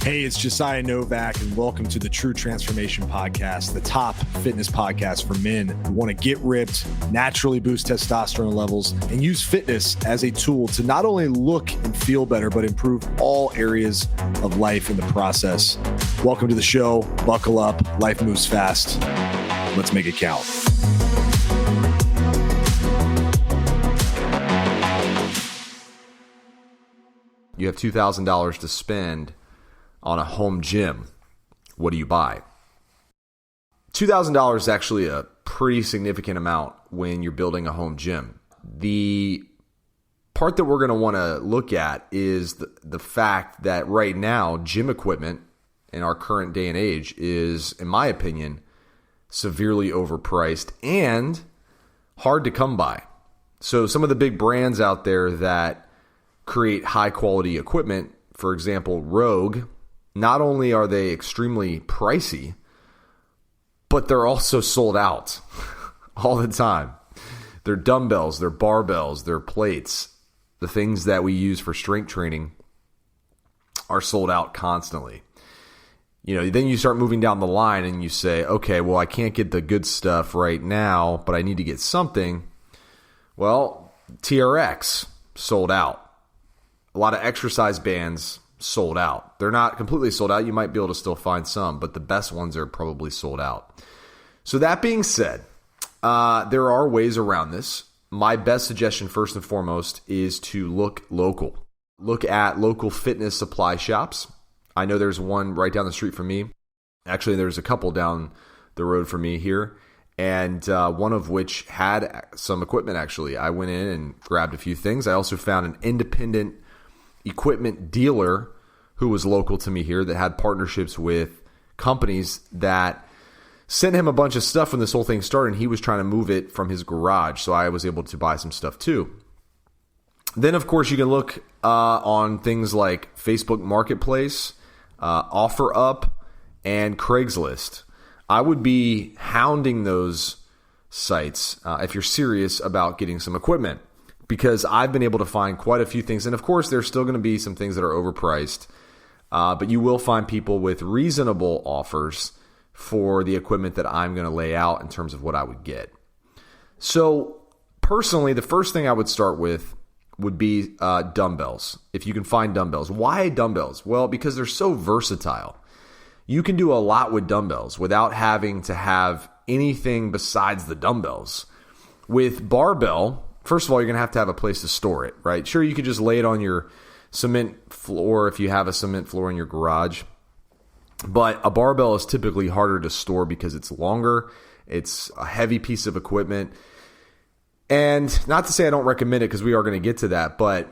Hey, it's Josiah Novak, and welcome to the True Transformation Podcast, the top fitness podcast for men who want to get ripped, naturally boost testosterone levels, and use fitness as a tool to not only look and feel better, but improve all areas of life in the process. Welcome to the show. Buckle up. Life moves fast. Let's make it count. You have $2,000 to spend on a home gym. What do you buy? $2,000 is actually a pretty significant amount when you're building a home gym. The part that we're going to want to look at is the fact that right now, gym equipment in our current day and age is, in my opinion, severely overpriced and hard to come by. So some of the big brands out there that create high quality equipment, for example, Rogue, not only are they extremely pricey, but they're also sold out all the time. Their dumbbells, their barbells, their plates, the things that we use for strength training are sold out constantly. You know, then you start moving down the line and you say, okay, well, I can't get the good stuff right now, but I need to get something. Well, TRX sold out. A lot of exercise bands sold out. They're not completely sold out. You might be able to still find some, but the best ones are probably sold out. So that being said, there are ways around this. My best suggestion, first and foremost, is to look local. Look at local fitness supply shops. I know there's one right down the street from me. Actually, there's a couple down the road from me here, and one of which had some equipment, actually. I went in and grabbed a few things. I also found an independent equipment dealer who was local to me here that had partnerships with companies that sent him a bunch of stuff when this whole thing started, and he was trying to move it from his garage, so I was able to buy some stuff too. Then, of course, you can look on things like Facebook Marketplace, OfferUp, and Craigslist. I would be hounding those sites if you're serious about getting some equipment, because I've been able to find quite a few things. And of course, there's still going to be some things that are overpriced, but you will find people with reasonable offers for the equipment that I'm going to lay out in terms of what I would get. So personally, the first thing I would start with would be dumbbells. If you can find dumbbells. Why dumbbells? Well, because they're so versatile. You can do a lot with dumbbells without having to have anything besides the dumbbells. With barbell, first of all, you're going to have a place to store it, right? Sure, you could just lay it on your cement floor if you have a cement floor in your garage. But a barbell is typically harder to store because it's longer. It's a heavy piece of equipment. And not to say I don't recommend it, because we are going to get to that, but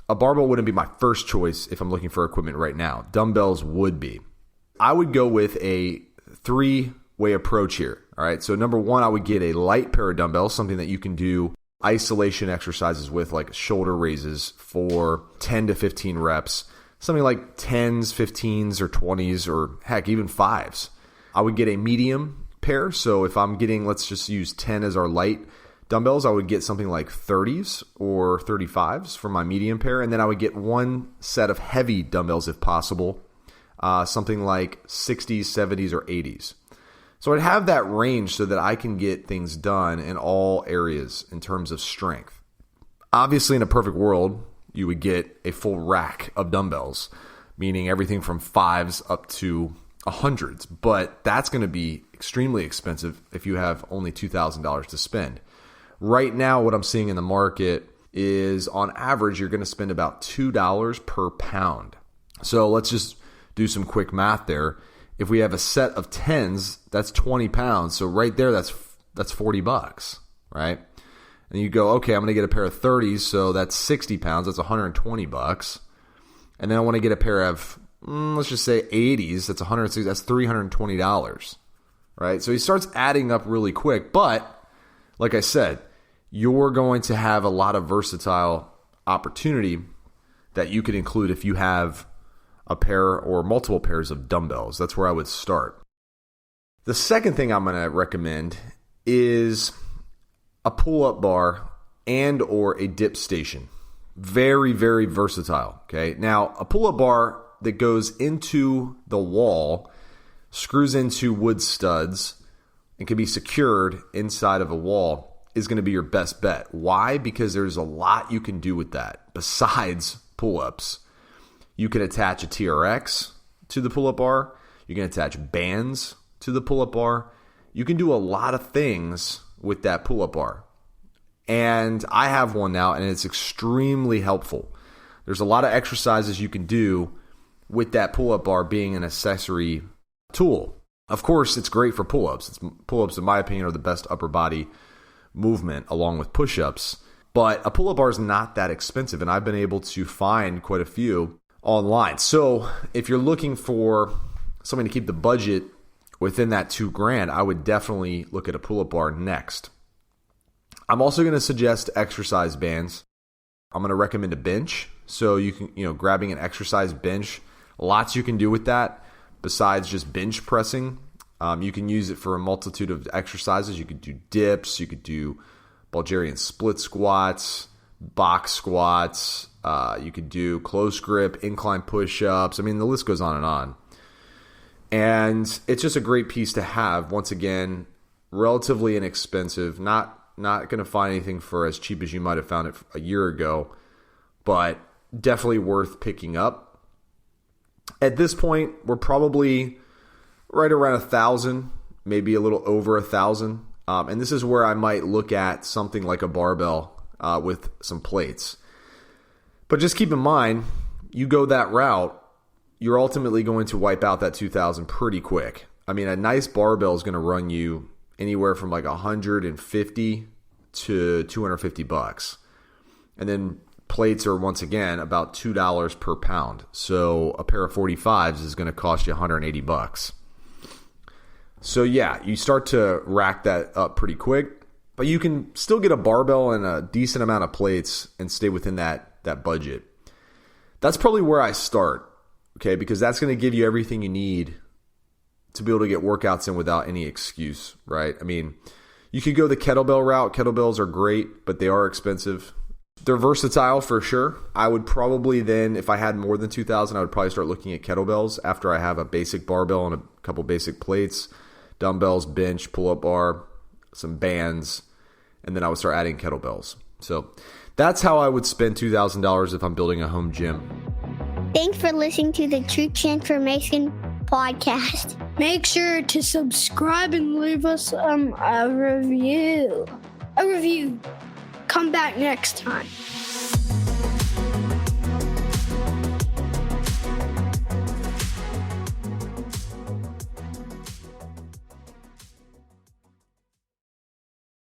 a barbell wouldn't be my first choice if I'm looking for equipment right now. Dumbbells would be. I would go with a three-way approach here. All right. So number one, I would get a light pair of dumbbells, something that you can do isolation exercises with, like shoulder raises for 10 to 15 reps, something like 10s, 15s, or 20s, or heck, even 5s. I would get a medium pair. So if I'm getting, let's just use 10 as our light dumbbells, I would get something like 30s or 35s for my medium pair. And then I would get one set of heavy dumbbells if possible, something like 60s, 70s, or 80s. So I'd have that range so that I can get things done in all areas in terms of strength. Obviously, in a perfect world, you would get a full rack of dumbbells, meaning everything from 5s up to 100s. But that's going to be extremely expensive if you have only $2,000 to spend. Right now, what I'm seeing in the market is, on average, you're going to spend about $2 per pound. So let's just do some quick math there. If we have a set of 10s, that's 20 pounds. So right there, that's $40, right? And you go, okay, I'm going to get a pair of 30s, so that's 60 pounds. That's $120. And then I want to get a pair of, let's just say 80s. That's $160. That's $320, right? So he starts adding up really quick. But like I said, you're going to have a lot of versatile opportunity that you could include if you have a pair or multiple pairs of dumbbells. That's where I would start. The second thing I'm going to recommend is a pull-up bar and or a dip station. Very, very versatile. Okay. Now, a pull-up bar that goes into the wall, screws into wood studs, and can be secured inside of a wall is going to be your best bet. Why? Because there's a lot you can do with that besides pull-ups. You can attach a TRX to the pull-up bar. You can attach bands to the pull-up bar. You can do a lot of things with that pull-up bar. And I have one now, and it's extremely helpful. There's a lot of exercises you can do with that pull-up bar being an accessory tool. Of course, it's great for pull-ups. Pull-ups, in my opinion, are the best upper body movement along with push-ups. But a pull-up bar is not that expensive, and I've been able to find quite a few online. So if you're looking for something to keep the budget within that $2,000, I would definitely look at a pull-up bar next. I'm also going to suggest exercise bands. I'm going to recommend a bench. So you can, grabbing an exercise bench, lots you can do with that besides just bench pressing. You can use it for a multitude of exercises. You could do dips, you could do Bulgarian split squats, box squats, you could do close grip, incline push-ups. I mean, the list goes on and on. And it's just a great piece to have. Once again, relatively inexpensive. Not going to find anything for as cheap as you might have found it a year ago, but definitely worth picking up. At this point, we're probably right around 1,000, maybe a little over 1,000. And this is where I might look at something like a barbell with some plates. But just keep in mind, you go that route, you're ultimately going to wipe out that 2,000 pretty quick. I mean, a nice barbell is going to run you anywhere from like $150 to $250. And then plates are, once again, about $2 per pound. So a pair of 45s is going to cost you $180. So yeah, you start to rack that up pretty quick, but you can still get a barbell and a decent amount of plates and stay within that budget. That's probably where I start, okay? Because that's going to give you everything you need to be able to get workouts in without any excuse, right? I mean, you could go the kettlebell route. Kettlebells are great, but they are expensive. They're versatile for sure. I would probably then, if I had more than 2,000, I would probably start looking at kettlebells after I have a basic barbell and a couple basic plates, dumbbells, bench, pull-up bar, some bands, and then I would start adding kettlebells. So that's how I would spend $2,000 if I'm building a home gym. Thanks for listening to the True Transformation podcast. Make sure to subscribe and leave us a review. Come back next time.